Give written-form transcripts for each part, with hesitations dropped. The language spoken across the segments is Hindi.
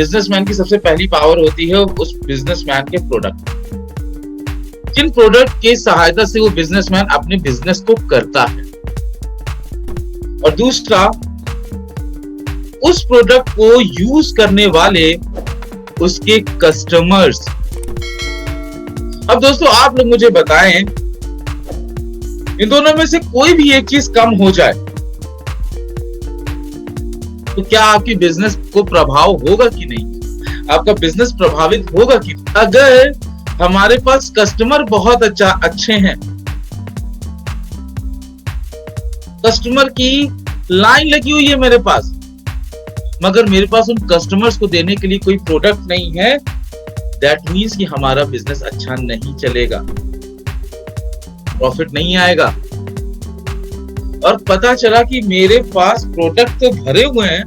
बिजनेसमैन की सबसे पहली पावर होती है उस बिजनेसमैन के प्रोडक्ट, जिन प्रोडक्ट की सहायता से वो बिजनेसमैन अपने बिजनेस को करता है, और दूसरा उस प्रोडक्ट को यूज करने वाले उसके कस्टमर्स। अब दोस्तों आप लोग मुझे बताएं, इन दोनों में से कोई भी एक चीज कम हो जाए तो क्या आपकी बिजनेस को प्रभाव होगा कि नहीं? आपका बिजनेस प्रभावित होगा कि नहीं? अगर हमारे पास कस्टमर बहुत अच्छे हैं, कस्टमर की लाइन लगी हुई है मेरे पास, मगर मेरे पास उन कस्टमर्स को देने के लिए कोई प्रोडक्ट नहीं है, दैट मीन्स कि हमारा बिजनेस अच्छा नहीं चलेगा, प्रॉफिट नहीं आएगा। और पता चला कि मेरे पास प्रोडक्ट तो भरे हुए हैं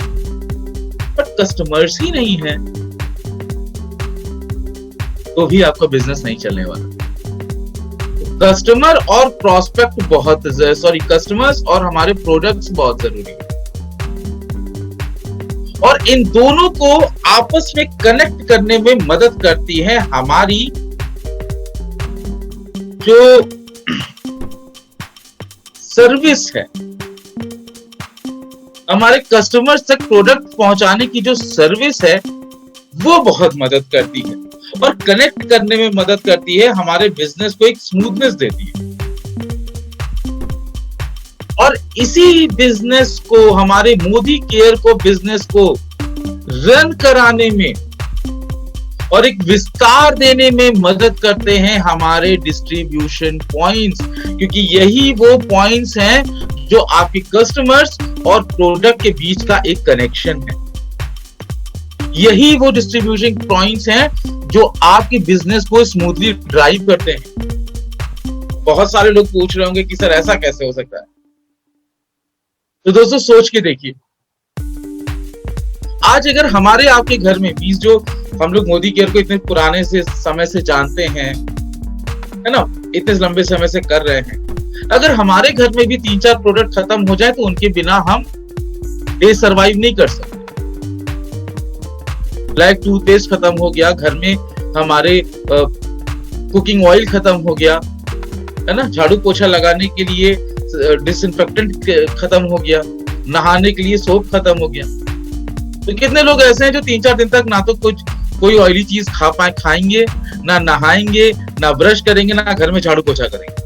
बट कस्टमर्स ही नहीं है, तो भी आपका बिजनेस नहीं चलने वाला। कस्टमर और प्रोस्पेक्ट कस्टमर्स और हमारे प्रोडक्ट्स बहुत जरूरी है, और इन दोनों को आपस में कनेक्ट करने में मदद करती है हमारी जो सर्विस है। हमारे कस्टमर्स तक प्रोडक्ट पहुंचाने की जो सर्विस है वो बहुत मदद करती है और कनेक्ट करने में मदद करती है, हमारे बिजनेस को एक स्मूथनेस देती है। और इसी बिजनेस को, हमारे मोदी केयर को बिजनेस को रन कराने में और एक विस्तार देने में मदद करते हैं हमारे डिस्ट्रीब्यूशन पॉइंट्स, क्योंकि यही वो पॉइंट्स हैं जो आपके कस्टमर्स और प्रोडक्ट के बीच का एक कनेक्शन है। यही वो डिस्ट्रीब्यूशन पॉइंट्स हैं जो आपके बिजनेस को स्मूथली ड्राइव करते हैं। बहुत सारे लोग पूछ रहे होंगे कि सर ऐसा कैसे हो सकता है? तो दोस्तों सोच के देखिए, आज अगर हमारे आपके घर में बीज, जो हम लोग मोदी केयर को इतने पुराने से समय से जानते हैं, है ना, इतने लंबे समय से कर रहे हैं, अगर हमारे घर में भी 3-4 प्रोडक्ट खत्म हो जाए तो उनके बिना हम डे सर्वाइव नहीं कर सकते। लाइक टूथपेस्ट खत्म हो गया घर में, हमारे कुकिंग ऑयल खत्म हो गया, है ना, झाड़ू पोछा लगाने के लिए डिसइंफेक्टेंट खत्म हो गया, नहाने के लिए सोप खत्म हो गया। तो कितने लोग ऐसे हैं जो 3-4 दिन तक ना तो कोई ऑयली चीज खाएंगे, ना नहाएंगे, ना ब्रश करेंगे, ना घर में झाड़ू पोछा करेंगे?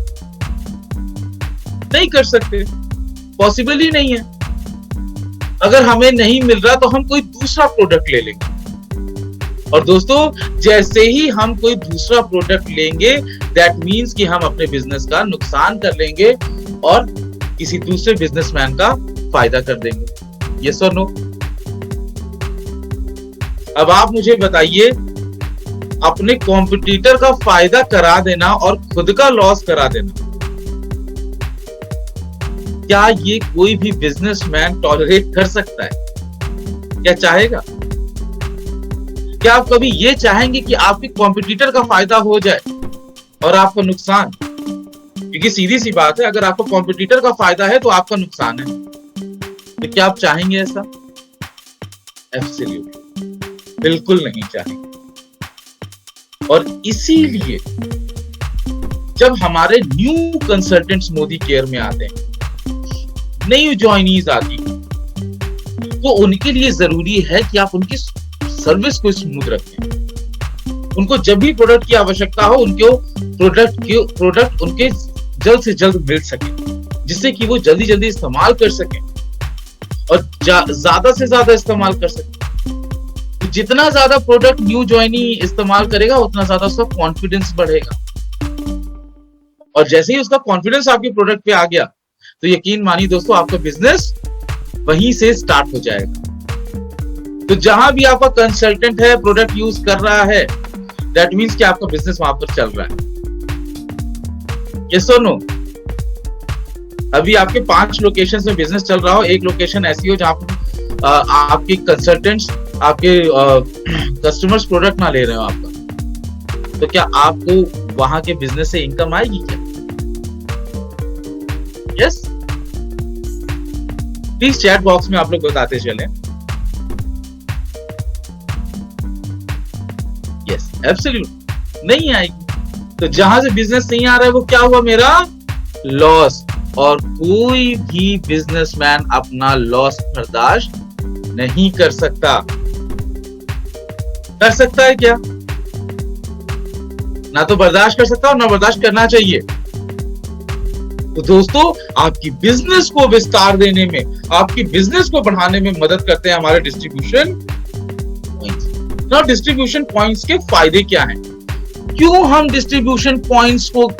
नहीं कर सकते, पॉसिबल ही नहीं है। अगर हमें नहीं मिल रहा तो हम कोई दूसरा प्रोडक्ट ले लेंगे, और दोस्तों जैसे ही हम कोई दूसरा प्रोडक्ट लेंगे, दैट मीन्स कि हम अपने बिजनेस का नुकसान कर लेंगे और किसी दूसरे बिजनेसमैन का फायदा कर देंगे। यस और नो? अब आप मुझे बताइए, अपने कॉम्पिटिटर का फायदा करा देना और खुद का लॉस करा देना, क्या ये कोई भी बिजनेसमैन टॉलरेट कर सकता है? क्या चाहेगा? क्या आप कभी ये चाहेंगे कि आपके कॉम्पिटिटर का फायदा हो जाए और आपका नुकसान? क्योंकि सीधी सी बात है, अगर आपको कॉम्पिटिटर का फायदा है तो आपका नुकसान है। तो क्या आप चाहेंगे ऐसा? एब्सोल्युटली बिल्कुल नहीं चाहेंगे। और इसीलिए जब हमारे न्यू कंसल्टेंट्स मोदी केयर में आते हैं, नई ज्वाइनीज आती हैं, तो उनके लिए जरूरी है कि आप उनकी सर्विस को स्मूथ रखें। उनको जब भी प्रोडक्ट की आवश्यकता हो, उनको प्रोडक्ट उनके जल्द से जल्द मिल सके, जिससे कि वो जल्दी जल्दी इस्तेमाल कर सके और ज्यादा से ज्यादा इस्तेमाल कर सके। जितना ज्यादा प्रोडक्ट न्यू ज्वाइनी इस्तेमाल करेगा, उतना ज्यादा उसका कॉन्फिडेंस बढ़ेगा, और जैसे ही उसका कॉन्फिडेंस आपके प्रोडक्ट पे आ गया, तो यकीन मानिए दोस्तों, आपका बिजनेस वहीं से स्टार्ट हो जाएगा। तो जहां भी आपका कंसल्टेंट है, प्रोडक्ट यूज कर रहा है, दैट मीन्स कि आपका बिजनेस वहां पर चल रहा है। यस और नो? अभी आपके 5 लोकेशन में बिजनेस चल रहा हो, एक लोकेशन ऐसी हो जहां पर आपके कंसल्टेंट्स, आपके कस्टमर्स प्रोडक्ट ना ले रहे हो आपका, तो क्या आपको वहां के बिजनेस से इनकम आएगी क्या? यस? प्लीज चैट बॉक्स में आप लोग बताते चले। एब्सोल्यूट नहीं आएगी। तो जहां से बिजनेस नहीं आ रहा है वो क्या हुआ, मेरा लॉस। और कोई भी बिजनेसमैन अपना लॉस बर्दाश्त नहीं कर सकता। कर सकता है क्या? ना तो बर्दाश्त कर सकता और ना बर्दाश्त करना चाहिए। तो दोस्तों, आपकी बिजनेस को विस्तार देने में, आपकी बिजनेस को बढ़ाने में मदद करते हैं हमारे distribution points. Now distribution points के फायदे क्या हैं? क्यों हम डिस्ट्रीब्यूशन पॉइंट्स को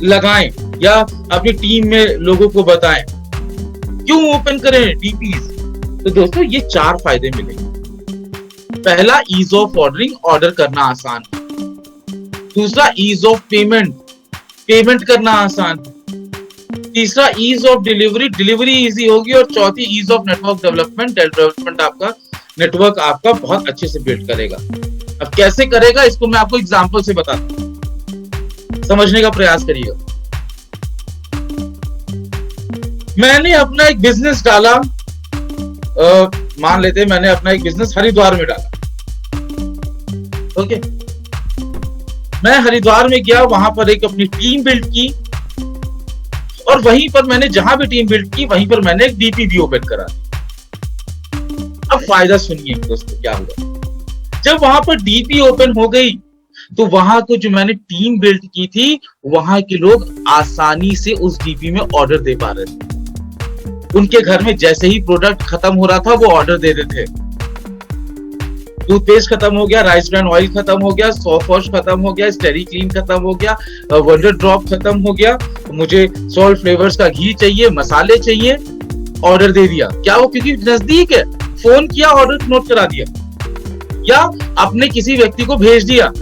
लगाएं या अपनी टीम में लोगों को बताएं? क्यों ओपन करें डीपीज? तो दोस्तों, ये 4 फायदे मिलेंगे। पहला, ईज ऑफ ऑर्डरिंग, ऑर्डर करना आसान। दूसरा, ईज ऑफ पेमेंट, पेमेंट करना आसान। तीसरा, ease of delivery, delivery easy होगी। और चौथी, ease of network development, development आपका नेटवर्क आपका बहुत अच्छे से बिल्ड करेगा। अब कैसे करेगा इसको मैं आपको एग्जांपल से बताता हूं, समझने का प्रयास करिएगा। मैंने अपना एक बिजनेस डाला, मान लेते हैं मैंने अपना एक बिजनेस हरिद्वार में डाला। ओके, मैं हरिद्वार में गया, वहां पर एक अपनी टीम बिल्ड की और वहीं पर मैंने जहां भी टीम बिल्ड की वहीं पर मैंने एक डीपी भी ओपन करा। अब फायदा सुनिए दोस्तों क्या हुआ। जब वहां पर डीपी ओपन हो गई तो वहां को जो मैंने टीम बिल्ड की थी वहां के लोग आसानी से उस डीपी में ऑर्डर दे पा रहे थे। उनके घर में जैसे ही प्रोडक्ट खत्म हो रहा था वो ऑर्डर दे रहे थे। टूथपेस्ट खत्म हो गया, राइस ब्रांड ऑयल खत्म हो गया, सॉफ्ट वॉश खत्म हो गया, स्टेरी क्लीन खत्म हो गया, वंडर ड्रॉप खत्म हो गया, मुझे सॉल्ट फ्लेवर्स का घी चाहिए, मसाले चाहिए, ऑर्डर दे दिया। क्या वो क्योंकि नजदीक है, फोन किया, ऑर्डर नोट करा दिया या अपने किसी व्यक्ति को भेज दिया।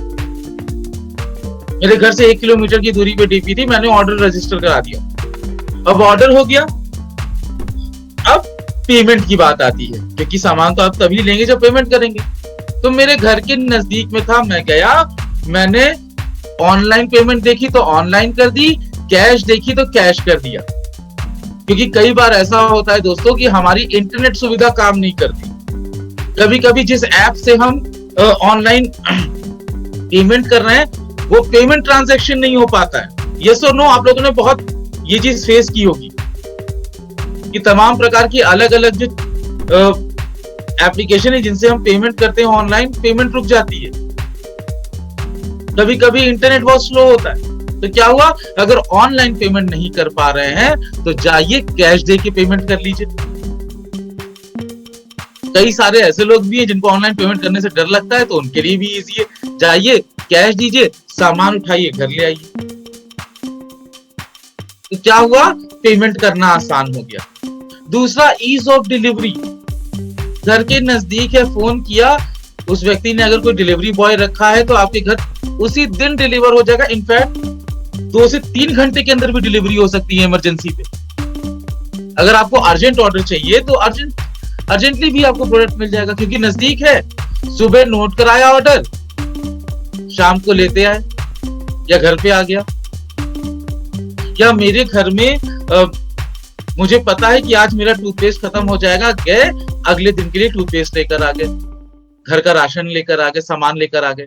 मेरे घर से 1 किलोमीटर की दूरी पे डीपी थी, मैंने ऑर्डर रजिस्टर करा दिया। अब ऑर्डर हो गया। अब पेमेंट की बात आती है, क्योंकि सामान तो आप तभी लेंगे जब पेमेंट करेंगे। तो मेरे घर के नजदीक में था, मैं गया, मैंने ऑनलाइन पेमेंट देखी तो ऑनलाइन कर दी, कैश देखी तो कैश कर दिया। क्योंकि कई बार ऐसा होता है दोस्तों कि हमारी इंटरनेट सुविधा काम नहीं करती। कभी कभी जिस ऐप से हम ऑनलाइन पेमेंट कर रहे हैं वो पेमेंट ट्रांजैक्शन नहीं हो पाता है। यस और नो, आप लोगों ने बहुत ये चीज फेस की होगी कि तमाम प्रकार की अलग अलग जो एप्लीकेशन है जिनसे हम पेमेंट करते हैं ऑनलाइन, पेमेंट रुक जाती है। कभी कभी इंटरनेट बहुत स्लो होता है। तो क्या हुआ, अगर ऑनलाइन पेमेंट नहीं कर पा रहे हैं तो जाइए कैश दे के पेमेंट कर लीजिए। कई सारे ऐसे लोग भी हैं जिनको ऑनलाइन पेमेंट करने से डर लगता है, तो उनके लिए भी इजी है, जाइए कैश दीजिए, सामान उठाइए, घर ले आइए। तो क्या हुआ, पेमेंट करना आसान हो गया। दूसरा, ईज ऑफ डिलीवरी, घर के नजदीक है, फोन किया, उस व्यक्ति ने अगर कोई डिलीवरी बॉय रखा है तो आपके घर उसी दिन डिलीवर हो जाएगा। इनफैक्ट 2 से 3 घंटे के अंदर भी डिलीवरी हो सकती है इमरजेंसी पे। अगर आपको अर्जेंट ऑर्डर चाहिए तो अर्जेंटली भी आपको प्रोडक्ट मिल जाएगा, क्योंकि नजदीक है। सुबह नोट कराया ऑर्डर, शाम को लेते आए या घर पे आ गया। या मेरे घर में मुझे पता है कि आज मेरा टूथपेस्ट खत्म हो जाएगा, गए अगले दिन के लिए टूथपेस्ट लेकर आ गए, घर का राशन लेकर आ गए, सामान लेकर आ गए,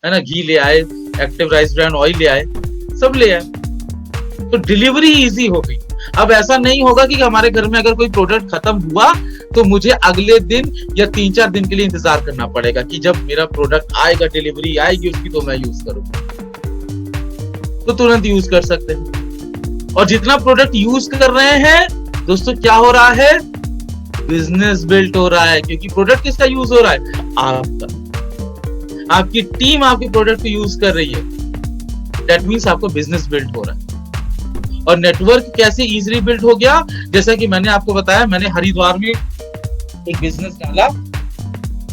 है ना, घी ले आए, एक्टिव राइस ब्रांड ऑयल ले आए, सब ले आए। तो डिलीवरी इजी हो गई। अब ऐसा नहीं होगा कि हमारे घर में अगर कोई प्रोडक्ट खत्म हुआ तो मुझे अगले दिन या 3-4 दिन के लिए इंतजार करना पड़ेगा कि जब मेरा प्रोडक्ट आएगा, डिलीवरी आएगी उसकी, तो मैं यूज करूंगा। तो तुरंत यूज कर सकते हैं। और जितना प्रोडक्ट यूज कर रहे हैं दोस्तों, क्या हो रहा है, बिजनेस बिल्ड हो रहा है। क्योंकि प्रोडक्ट किसका यूज हो रहा है, आपका। आपकी टीम आपके प्रोडक्ट को यूज कर रही है, दैट मींस आपको बिजनेस बिल्ड हो रहा है। और नेटवर्क कैसे इजीली बिल्ड हो गया, जैसा कि मैंने आपको बताया, मैंने हरिद्वार में एक बिजनेस डाला।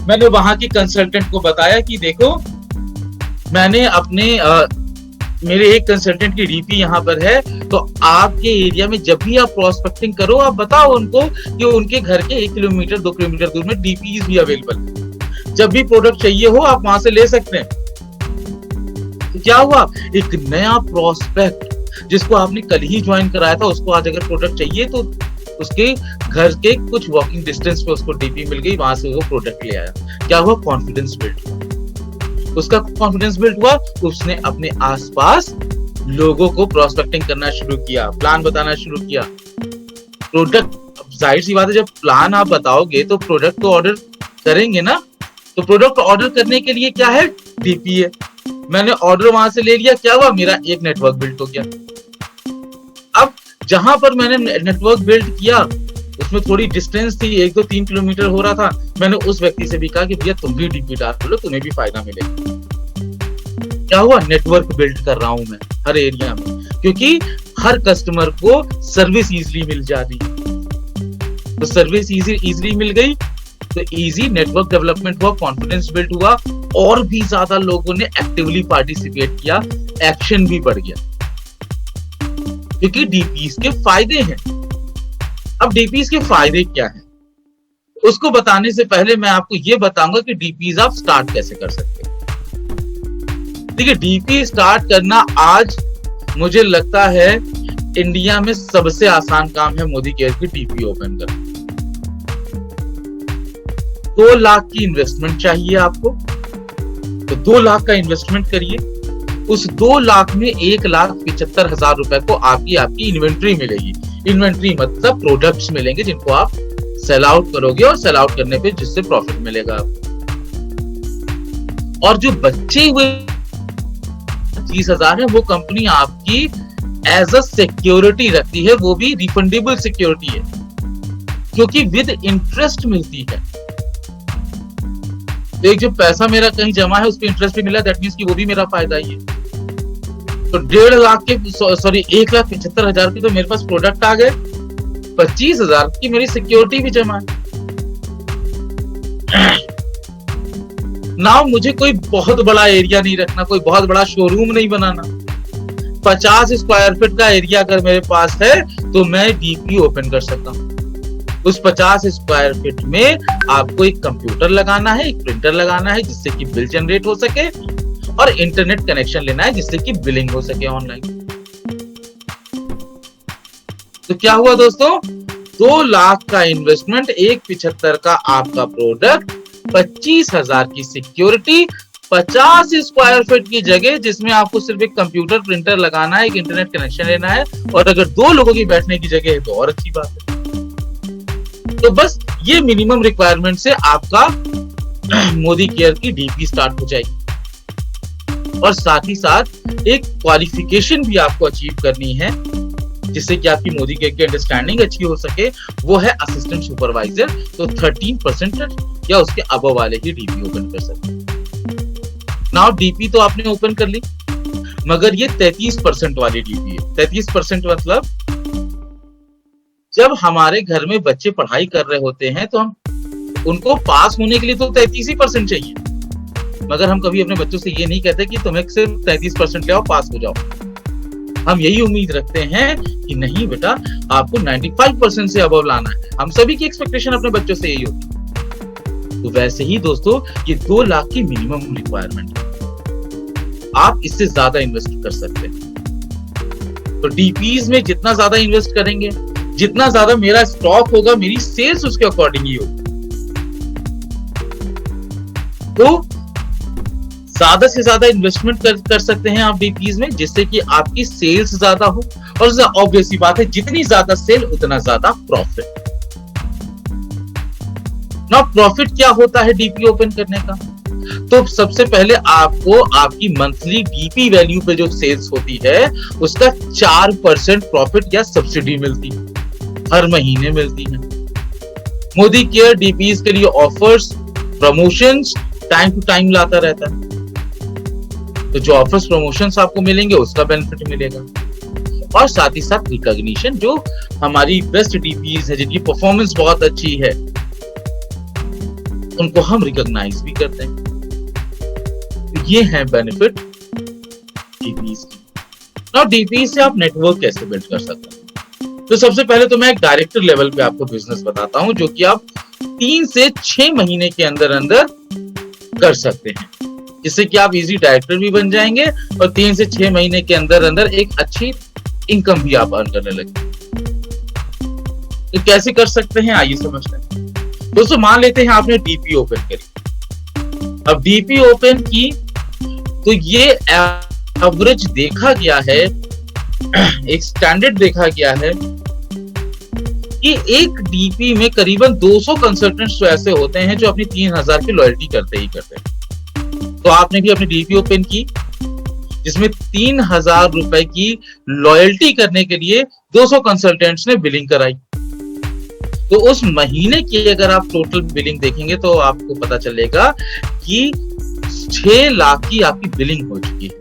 मैंने वहां की कंसल्टेंट को बताया कि देखो, मैंने अपने मेरे एक कंसल्टेंट की डीपी यहाँ पर है, तो आपके एरिया में जब भी आप प्रोस्पेक्टिंग करो, आप बताओ उनको कि उनके घर के 1 किलोमीटर 2 किलोमीटर दूर में डीपीज भी अवेलेबल है। जब भी प्रोडक्ट चाहिए हो आप वहां से ले सकते हैं। तो क्या हुआ, एक नया प्रोस्पेक्ट जिसको आपने कल ही ज्वाइन कराया था, उसको आज अगर प्रोडक्ट चाहिए तो उसके घर के कुछ वॉकिंग डिस्टेंस पे उसको डीपी मिल गई, वहां से वो प्रोडक्ट ले आया। क्या हुआ, कॉन्फिडेंस बिल्ड हुआ। उसका कॉन्फिडेंस बिल्ड हुआ, उसने अपने आसपास लोगों को प्रोस्पेक्टिंग करना शुरू किया, प्लान बताना शुरू किया। प्रोडक्ट, जाहिर सी बात है, जब प्लान आप बताओगे तो प्रोडक्ट तो ऑर्डर करेंगे ना। तो प्रोडक्ट ऑर्डर करने के लिए क्या है, डीपी है। मैंने ऑर्डर वहां से ले लिया, क्या हुआ, मेरा एक नेटवर्क बिल्ड हो गया। अब जहां पर मैंने नेटवर्क बिल्ड किया उसमें थोड़ी डिस्टेंस थी, 1-2-3 किलोमीटर हो रहा था। मैंने उस व्यक्ति से भी कहा कि भैया तुम भी डीपी डाल लो, तुम्हें भी फायदा मिलेगा। क्या हुआ, नेटवर्क बिल्ड कर रहा हूं मैं हर एरिया में, क्योंकि हर कस्टमर को सर्विस इजीली मिल जा रही है। तो सर्विस इजीली मिल गई तो इजी नेटवर्क डेवलपमेंट हुआ, कॉन्फिडेंस बिल्ड हुआ, और भी ज्यादा लोगों ने एक्टिवली पार्टिसिपेट किया, एक्शन भी बढ़ गया, क्योंकि डीपीज के फायदे हैं। अब डीपीज के फायदे क्या हैं, उसको बताने से पहले मैं आपको यह बताऊंगा कि डीपीज आप स्टार्ट कैसे कर सकते हैं। देखिए, डीपी स्टार्ट करना आज मुझे लगता है इंडिया में सबसे आसान काम है मोदी केयर की डीपी ओपन करना। 2 लाख की इन्वेस्टमेंट चाहिए आपको, तो 2 लाख का इन्वेस्टमेंट करिए। उस 2 लाख में 1,75,000 रुपए को आपकी इन्वेंट्री मिलेगी। इन्वेंट्री मतलब प्रोडक्ट्स मिलेंगे जिनको आप सेल आउट करोगे, और सेल आउट करने पे जिससे प्रॉफिट मिलेगा आपको। और जो बचे हुए 30,000 है वो कंपनी आपकी एज अ सिक्योरिटी रखती है, वो भी रिफंडेबल सिक्योरिटी है, क्योंकि विद इंटरेस्ट मिलती है। तो एक जो पैसा मेरा कहीं जमा है उस पर इंटरेस्ट भी मिला, दैट मींस कि वो भी मेरा फायदा ही है। तो 1.5 लाख के 1,75,000 की तो मेरे पास प्रोडक्ट आ गए, 25,000 की मेरी सिक्योरिटी भी जमा है। नाउ मुझे कोई बहुत बड़ा एरिया नहीं रखना, कोई बहुत बड़ा शोरूम नहीं बनाना। 50 स्क्वायर फीट का एरिया अगर मेरे पास है तो मैं डीपी ओपन कर सकता हूं। उस 50 स्क्वायर फीट में आपको एक कंप्यूटर लगाना है, एक प्रिंटर लगाना है जिससे कि बिल जनरेट हो सके, और इंटरनेट कनेक्शन लेना है जिससे कि बिलिंग हो सके ऑनलाइन। तो क्या हुआ दोस्तों, 2 लाख का इन्वेस्टमेंट, 1,75,000 का आपका प्रोडक्ट, 25,000 की सिक्योरिटी, 50 स्क्वायर फीट की जगह जिसमें आपको सिर्फ एक कंप्यूटर प्रिंटर लगाना है, एक इंटरनेट कनेक्शन लेना है, और अगर 2 लोगों की बैठने की जगह है तो और अच्छी बात है। तो बस ये मिनिमम रिक्वायरमेंट से आपका मोदी केयर की डीपी स्टार्ट हो जाएगी। और साथ ही साथ एक क्वालिफिकेशन भी आपको अचीव करनी है जिससे कि आपकी मोदी केयर की अंडरस्टैंडिंग अच्छी हो सके, वो है असिस्टेंट सुपरवाइजर। तो 13% या उसके अबव वाले ही डीपी ओपन कर सकते हैं। नाउ डीपी तो आपने ओपन कर ली, मगर ये 33% वाली डीपी है। 33% मतलब जब हमारे घर में बच्चे पढ़ाई कर रहे होते हैं तो हम उनको पास होने के लिए तो 33% चाहिए, मगर हम कभी अपने बच्चों से ये नहीं कहते कि तुम्हें सिर्फ 33% ले आओ, पास हो जाओ। हम यही उम्मीद रखते हैं कि नहीं बेटा, आपको 95% से अबव लाना है। हम सभी की एक्सपेक्टेशन अपने बच्चों से यही होती है। तो वैसे ही दोस्तों, ये 2 लाख की मिनिमम रिक्वायरमेंट है। आप इससे ज्यादा इन्वेस्ट कर सकते हैं। तो डीपीज में जितना ज्यादा इन्वेस्ट करेंगे, जितना ज्यादा मेरा स्टॉक होगा, मेरी सेल्स उसके अकॉर्डिंग ही होगी। तो ज्यादा से ज्यादा इन्वेस्टमेंट कर सकते हैं आप डीपीज में, जिससे कि आपकी सेल्स ज्यादा हो। और ऑब्वियस सी बात है, जितनी ज्यादा सेल उतना ज्यादा प्रॉफिट। ना प्रॉफिट क्या होता है डीपी ओपन करने का? तो सबसे पहले आपको आपकी मंथली डीपी वैल्यू पे जो सेल्स होती है उसका 4% प्रॉफिट या सब्सिडी मिलती है, हर महीने मिलती है। मोदी केयर डीपीज के लिए offers, promotions time to time लाता रहता है। तो जो ऑफर्स, प्रमोशंस आपको मिलेंगे उसका बेनिफिट मिलेगा, और साथ ही साथ रिकॉग्निशन। जो हमारी बेस्ट डीपीज है, जिनकी परफॉर्मेंस बहुत अच्छी है, उनको हम रिकॉग्नाइज भी करते हैं। तो ये है बेनिफिट डीपीज की। नाउ डीपीज से आप नेटवर्क कैसे बिल्ड कर सकते हैं? तो सबसे पहले तो मैं एक डायरेक्टर लेवल पे आपको बिजनेस बताता हूं, जो कि आप 3 से 6 महीने के अंदर अंदर कर सकते हैं, जिससे कि आप इजी डायरेक्टर भी बन जाएंगे और 3 से 6 महीने के अंदर अंदर एक अच्छी इनकम भी आप अर्न करने लगे। तो कैसे कर सकते हैं, आइए समझते हैं। दोस्तों मान लेते हैं आपने डीपी ओपन करी। अब डीपी ओपन की तो ये एवरेज देखा गया है, एक स्टैंडर्ड देखा गया है कि एक डीपी में करीबन 200 कंसल्टेंट्स तो ऐसे होते हैं जो अपनी 3000 की लॉयल्टी करते ही करते हैं। तो आपने भी अपनी डीपी ओपन की जिसमें 3000 रुपए की लॉयल्टी करने के लिए 200 कंसल्टेंट्स ने बिलिंग कराई। तो उस महीने की अगर आप टोटल बिलिंग देखेंगे तो आपको पता चलेगा कि 6 लाख की आपकी बिलिंग हो चुकी है।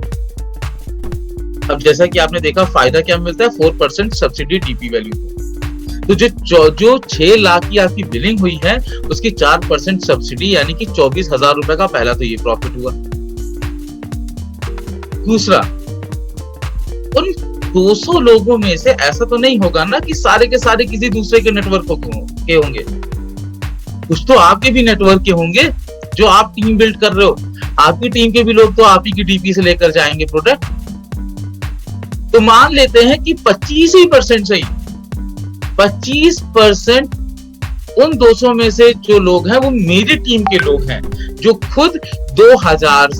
अब जैसा कि आपने देखा फायदा क्या मिलता है, 4% सब्सिडी डीपी वैल्यू। तो जो 6 लाख की आपकी बिलिंग हुई है उसकी 4% सब्सिडी यानी कि 24,000 रुपए का पहला तो ये प्रॉफिट हुआ। दूसरा, उन 200 लोगों में से ऐसा तो नहीं होगा ना कि सारे के सारे किसी दूसरे के नेटवर्क के होंगे, कुछ तो आपके भी नेटवर्क के होंगे जो आप टीम बिल्ड कर रहे हो। आपकी टीम के भी लोग तो आप ही की डीपी से लेकर जाएंगे प्रोडक्ट। तो मान लेते हैं कि 25% सही, 25% उन 200 में से जो लोग हैं वो मेरी टीम के लोग हैं जो खुद 3,000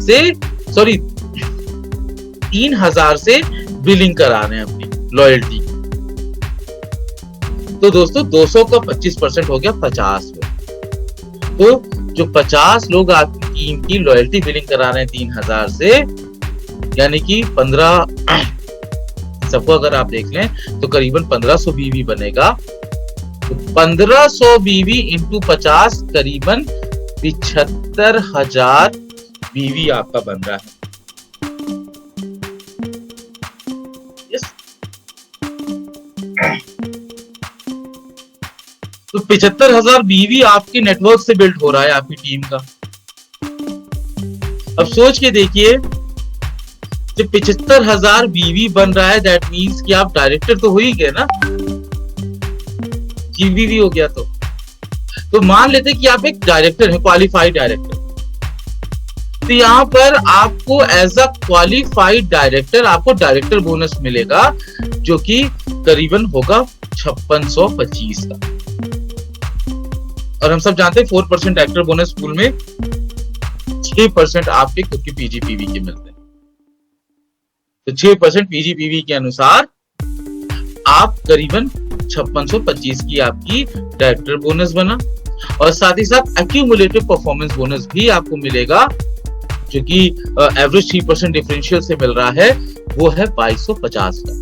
से बिलिंग करा रहे हैं अपनी लॉयल्टी। तो दोस्तों 200 का 25% हो गया 50 लोग। तो जो 50 लोग आपकी टीम की लॉयल्टी बिलिंग करा रहे हैं 3,000 से, यानी कि 15 सबको अगर आप देख लें तो करीबन 1500 बीवी बनेगा। तो 1500 बीवी इंटू 50 करीबन 75,000 बीवी आपका बन रहा है। तो 75,000 बीवी आपके नेटवर्क से बिल्ड हो रहा है आपकी टीम का। अब सोच के देखिए, जब 75,000 बीवी बन रहा है दैट मीन्स कि आप डायरेक्टर तो हो ही गए ना, जीबीवी हो गया। तो मान लेते कि आप एक डायरेक्टर हैं, क्वालिफाइड डायरेक्टर। तो यहां पर आपको एज अ क्वालिफाइड डायरेक्टर आपको डायरेक्टर बोनस मिलेगा जो कि करीबन होगा 5625 का। और हम सब जानते हैं 4% डायरेक्टर बोनस पूल में 6% आपके खुद के पीजीपीवी के मिलते हैं। तो 6% पीजीपीवी के अनुसार आप करीबन 5625 की आपकी डायरेक्टर बोनस बना। और साथ ही साथ एक्यूमुलेटिव परफॉर्मेंस बोनस भी आपको मिलेगा जो कि एवरेज 3% डिफरेंशियल से मिल रहा है, वो है 2250 का।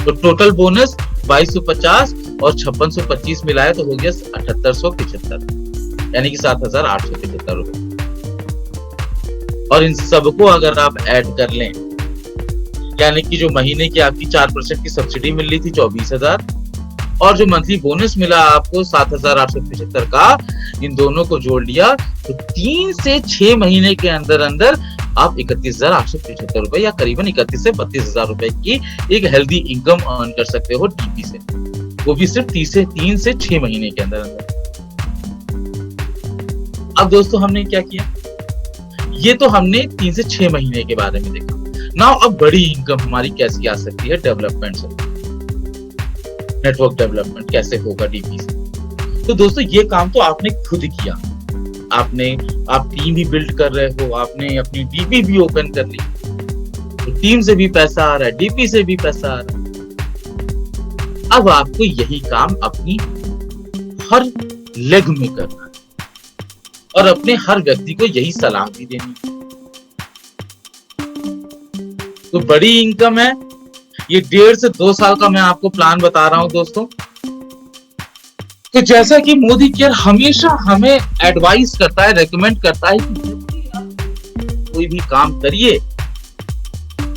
तो टोटल बोनस 2250 और 5625 मिलाया तो हो गया 7875, यानी कि 7875 रुपए। और इन सबको अगर आप ऐड कर लें, यानी कि जो महीने की आपकी 4% की सब्सिडी मिल रही थी 24,000 और जो मंथली बोनस मिला आपको 7,875 का, इन दोनों को जोड़ लिया तो 3 से 6 महीने के अंदर अंदर आप 31,875 रुपए या करीबन 31 से 32,000 रुपए की एक हेल्दी इनकम अर्न कर सकते हो डीपी से, वो भी सिर्फ 3 से 6 महीने के अंदर अंदर। अब दोस्तों हमने क्या किया, ये तो हमने 3 से 6 महीने के बारे में देखा। नाउ अब बड़ी इनकम हमारी कैसी आ सकती है डेवलपमेंट से, नेटवर्क डेवलपमेंट कैसे होगा डीपी से। तो दोस्तों ये काम तो आपने खुद किया, आप टीम भी बिल्ड कर रहे हो, आपने अपनी डीपी भी ओपन कर ली, तो टीम से भी पैसा आ रहा है, डीपी से भी पैसा आ रहा है। अब आपको यही काम अपनी हर लेग में करना है और अपने हर व्यक्ति को यही सलाह भी देनी है। तो बड़ी इनकम है, ये 1.5 से 2 साल का मैं आपको प्लान बता रहा हूं दोस्तों। तो जैसा कि मोदी केयर हमेशा हमें एडवाइस करता है, रेकमेंड करता है कि जब भी आप कोई भी काम करिए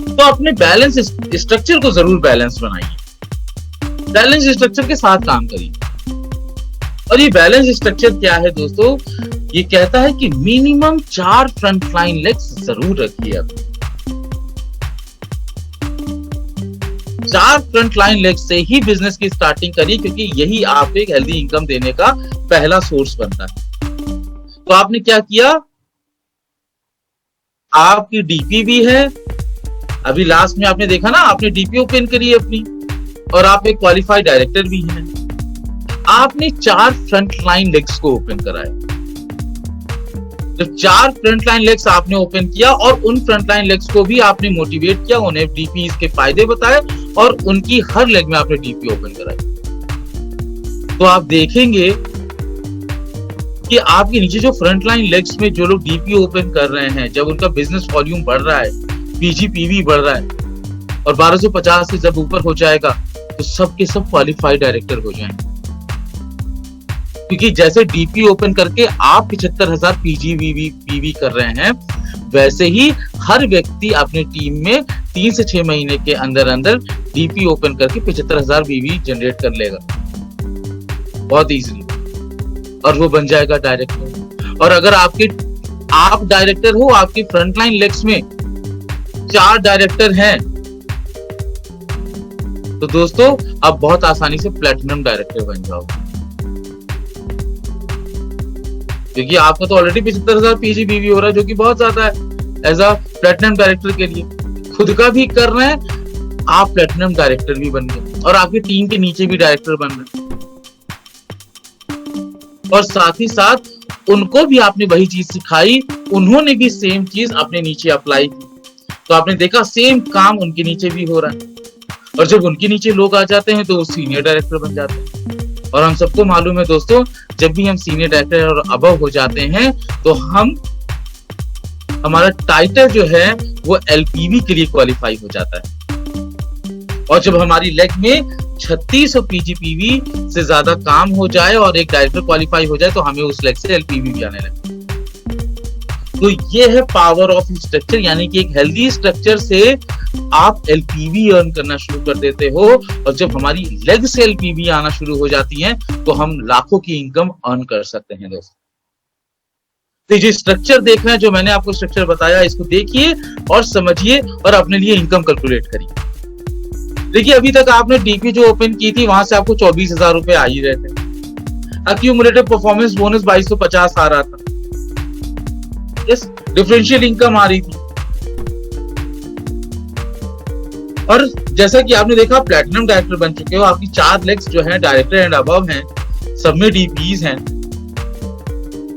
तो अपने बैलेंस स्ट्रक्चर को जरूर बैलेंस बनाइए, बैलेंस स्ट्रक्चर के साथ काम करिए। और ये बैलेंस स्ट्रक्चर क्या है दोस्तों, ये कहता है कि मिनिमम 4 फ्रंटलाइन लेग्स जरूर रखिए अपने। 4 फ्रंटलाइन लेग से ही बिजनेस की स्टार्टिंग करिए, क्योंकि यही आपको एक हेल्दी इनकम देने का पहला सोर्स बनता है। तो आपने क्या किया, आपकी डीपी भी है, अभी लास्ट में आपने देखा ना, आपने डीपी ओपन करी है अपनी, और आप एक क्वालिफाइड डायरेक्टर भी हैं। आपने 4 फ्रंटलाइन लेग्स को ओपन कराया। जब 4 फ्रंटलाइन लेग्स आपने ओपन किया और उन फ्रंटलाइन लेग्स को भी आपने मोटिवेट किया, उन्हें डीपी के फायदे बताए और उनकी हर लेग में आपने डीपी ओपन कराई, तो आप देखेंगे कि आपके नीचे जो फ्रंटलाइन लेग्स में जो लोग डीपी ओपन कर रहे हैं, जब उनका बिजनेस वॉल्यूम बढ़ रहा है, पीजीपीवी बढ़ रहा है और 1250 से जब ऊपर हो जाएगा तो सबके सब क्वालिफाइड डायरेक्टर हो जाएंगे, क्योंकि जैसे डीपी ओपन करके आप 75,000 पीजीपीवी कर रहे हैं, वैसे ही हर व्यक्ति अपनी टीम में 3 से 6 महीने के अंदर अंदर डीपी ओपन करके 75,000 बीवी जनरेट कर लेगा बहुत इजीली, और वो बन जाएगा डायरेक्टर। और अगर आप डायरेक्टर हो, आपके फ्रंटलाइन लेग्स में 4 डायरेक्टर हैं, तो दोस्तों आप बहुत आसानी से प्लेटिनम डायरेक्टर बन जाओगे, क्योंकि आपका तो ऑलरेडी 75,000 पीजीबीवी हो रहा है, जो कि बहुत ज्यादा है एज अ प्लेटिनम डायरेक्टर के लिए। खुद का भी कर रहे हैं आप, प्लेटिनम डायरेक्टर भी बन गए और आपकी टीम के नीचे भी डायरेक्टर बन रहे हैं, और साथ ही साथ उनको भी आपने वही चीज सिखाई, उन्होंने भी सेम चीज अपने नीचे अप्लाई की, तो आपने देखा सेम काम उनके नीचे भी हो रहा है, और जब उनके नीचे लोग आ जाते हैं तो वो सीनियर डायरेक्टर बन जाते हैं। और हम सबको मालूम है दोस्तों, जब भी हम सीनियर डायरेक्टर और अबव हो जाते हैं तो हमारा टाइटल जो है वो एलपीवी के लिए क्वालिफाई हो जाता है, और जब हमारी लेग में 3600 पीजीपीवी से ज्यादा काम हो जाए और एक डायरेक्टर क्वालिफाई हो जाए तो हमें उस लेग से एलपीवी भी आने लगे। तो ये है पावर ऑफ स्ट्रक्चर, यानी कि एक हेल्दी स्ट्रक्चर से आप एलपीवी अर्न करना शुरू कर देते हो, और जब हमारी लेग से एलपीवी आना शुरू हो जाती है तो हम लाखों की इनकम अर्न कर सकते हैं दोस्तों। तो जो स्ट्रक्चर देखना है, जो मैंने आपको स्ट्रक्चर बताया, इसको देखिए और समझिए और अपने लिए इनकम कैलकुलेट करिए। देखिए, अभी तक आपने डीपी जो ओपन की थी वहां से आपको 24,000 रुपए आ ही रहे थे। एक्यूमुलेटिव परफॉर्मेंस बोनस 2250 आ रहा था, यस, डिफरेंशियल इनकम आ रही थी। और जैसा कि आपने देखा, प्लैटिनम डायरेक्टर बन चुके हो, आपकी 4 लेग्स जो हैं डायरेक्टर एंड अबव हैं, सब में डीपीज हैं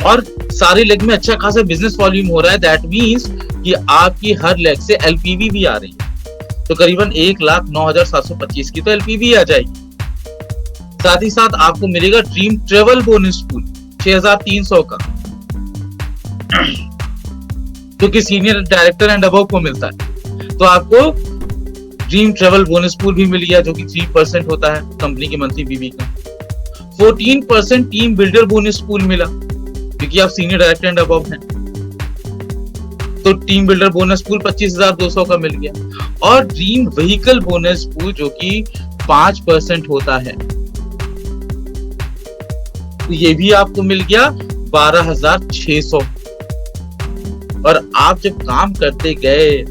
और सारी लेग में अच्छा खासा बिजनेस वॉल्यूम हो रहा है। दैट मींस कि आपकी हर लेग से एलपीवी भी आ रही है, तो करीबन 1,09,725 की तो एलपीवी आ जाएगी। साथ ही साथ आपको मिलेगा ड्रीम ट्रेवल बोनस पूल 6,300 का, जो कि सीनियर डायरेक्टर एंड अबव को मिलता है। तो आपको ड्रीम ट्रेवल बोनस पूल भी मिल गया, जो कि 3% होता है कंपनी के मंथली बीवी का। 14% टीम बिल्डर बोनस पूल मिला, क्योंकि आप सीनियर डायरेक्टर एंड अबव हैं, तो टीम बिल्डर बोनस पूल 25,200 का मिल गया। और ड्रीम व्हीकल बोनस पूल जो कि 5% होता है, तो ये भी आपको मिल गया 12,600। और आप जब काम करते गए,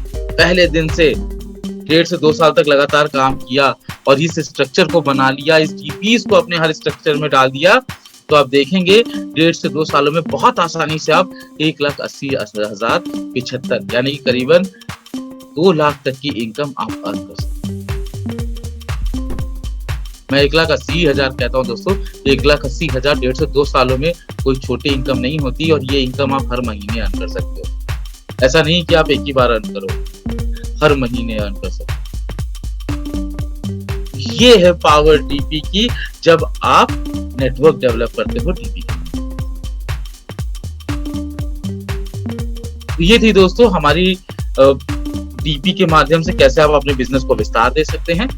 पहले दिन से 1.5 से 2 साल तक लगातार काम किया और इस स्ट्रक्चर को बना लिया, इस जीपीएस को अपने हर स्ट्रक्चर में डाल दिया, तो आप देखेंगे 1.5 से 2 सालों में बहुत आसानी से आप 1,80,075 यानी कि करीबन 2 लाख तक की इनकम आप अर्न कर सकते हैं। मैं 1,80,000 कहता हूं दोस्तों, 1,80,000 1.5 से 2 सालों में कोई छोटी इनकम नहीं होती, और ये इनकम आप हर महीने अर्न कर सकते हो। ऐसा नहीं कि आप एक ही बार अर्न करो, हर महीने अर्न कर सकते हो। ये है पावर डीपी की, जब आप नेटवर्क डेवलप करते हो डीपी। ये थी दोस्तों हमारी डीपी के माध्यम से कैसे आप अपने बिजनेस को विस्तार दे सकते हैं।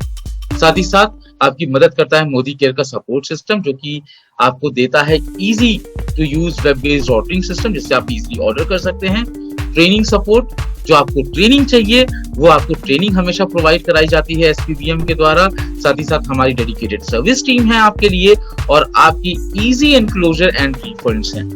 साथ ही साथ आपकी मदद करता है मोदी केयर का सपोर्ट सिस्टम, जो कि आपको देता है easy to use web based ordering system, जिससे आप इजीली ऑर्डर कर सकते हैं। ट्रेनिंग सपोर्ट, जो आपको ट्रेनिंग चाहिए वो आपको ट्रेनिंग हमेशा प्रोवाइड कराई जाती है एसपीबीएम के द्वारा। साथ ही साथ हमारी डेडिकेटेड सर्विस टीम है आपके लिए, और आपकी इजी एनक्लोजर एंड रिफंड्स हैं।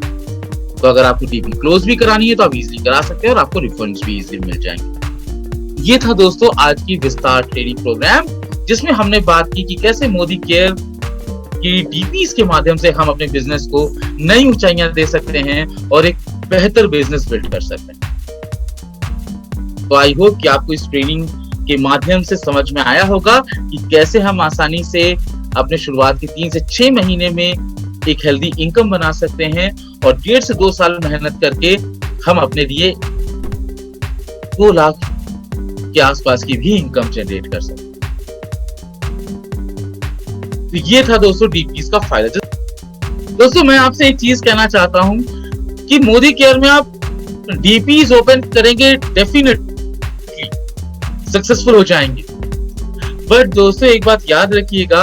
तो अगर आपको डीपी क्लोज भी करानी है तो आप इजीली करा सकते हैं और आपको रिफंड्स भी इजीली मिल जाएंगे। ये था दोस्तों आज की विस्तार ट्रेनिंग प्रोग्राम, जिसमें हमने बात की कि कैसे मोदी केयर की डीपीज के माध्यम से हम अपने बिजनेस को नई ऊंचाइयां दे सकते हैं और एक बेहतर बिजनेस बिल्ड कर सकते हैं। तो आई होप कि आपको इस ट्रेनिंग के माध्यम से समझ में आया होगा कि कैसे हम आसानी से अपने शुरुआत के 3 से 6 महीने में एक हेल्दी इनकम बना सकते हैं और 1.5 से 2 साल मेहनत करके हम अपने लिए 2 लाख के आसपास की भी इनकम जनरेट कर सकते हैं। तो ये था दोस्तों डीपीज का फायदा। दोस्तों मैं आपसे एक चीज कहना चाहता हूं कि मोदी केयर में आप डीपीज ओपन करेंगे, डेफिनेटली सक्सेसफुल हो जाएंगे। बट दोस्तों एक बात याद रखिएगा,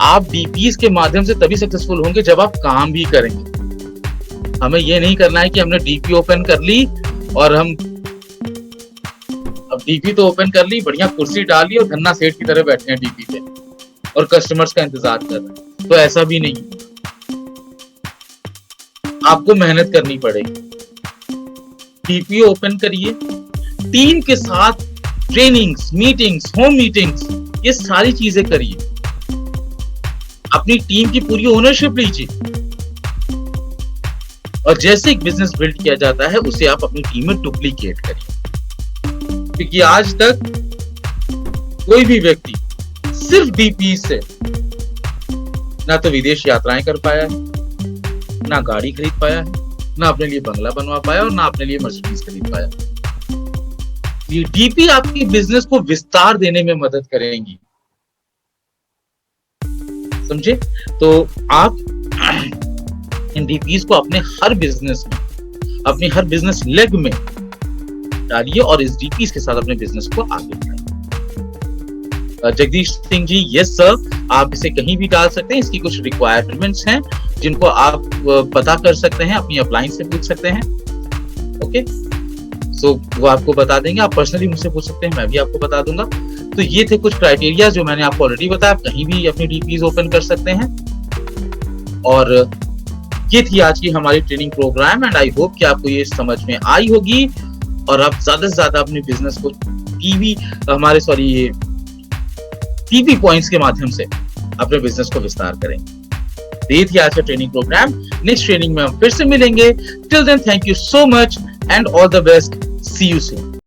आप डीपीज के माध्यम से तभी सक्सेसफुल होंगे जब आप काम भी करेंगे। हमें ये नहीं करना है कि हमने डीपी ओपन कर ली और हम अब डीपी तो ओपन कर ली, बढ़िया कुर्सी डाली और धन्ना सेठ की तरह बैठे हैं डीपी पे और कस्टमर्स का इंतजार कर रहे हैं। तो ऐसा भी नहीं, आपको मेहनत करनी पड़ेगी। डीपी ओपन करिए, टीम के साथ ट्रेनिंग्स, मीटिंग्स, होम मीटिंग्स, ये सारी चीजें करिए। अपनी टीम की पूरी ओनरशिप लीजिए और जैसे एक बिजनेस बिल्ड किया जाता है उसे आप अपनी टीम में डुप्लीकेट करिए। क्योंकि आज तक कोई भी व्यक्ति सिर्फ डीपी से ना तो विदेश यात्राएं कर पाया है, ना गाड़ी खरीद पाया है, ना अपने लिए बंगला बनवा पाया और ना अपने लिए मर्सिडीज खरीद पाया। ये डीपी आपकी बिजनेस को विस्तार देने में मदद करेंगी, समझे? तो आप इन डीपीज को अपने हर बिजनेस में, अपनी हर बिजनेस लेग में डालिए और इस डीपीज के साथ अपने बिजनेस को आगे बढ़ाइए। जगदीश सिंह जी, यस सर, आप इसे कहीं भी डाल सकते हैं। इसकी कुछ रिक्वायरमेंट्स हैं जिनको आप पता कर सकते हैं, अपनी अप्लायंस से पूछ सकते हैं। ओके, सो वो आपको बता देंगे। आप पर्सनली मुझसे पूछ सकते हैं, मैं भी आपको बता दूंगा। तो ये थे कुछ क्राइटेरिया जो मैंने आपको ऑलरेडी बताया। आप कहीं भी अपनी डीपीज ओपन कर सकते हैं। और ये थी आज की हमारी training programme and I hope कि आपको ये समझ में आई होगी और आप ज्यादा से ज्यादा अपने बिजनेस को टीवी पॉइंट्स के माध्यम से अपने बिजनेस को विस्तार करेंगे। ये थी आज का ट्रेनिंग प्रोग्राम। नेक्स्ट ट्रेनिंग में हम फिर से मिलेंगे। Till then, thank you so much and all the best. See you soon.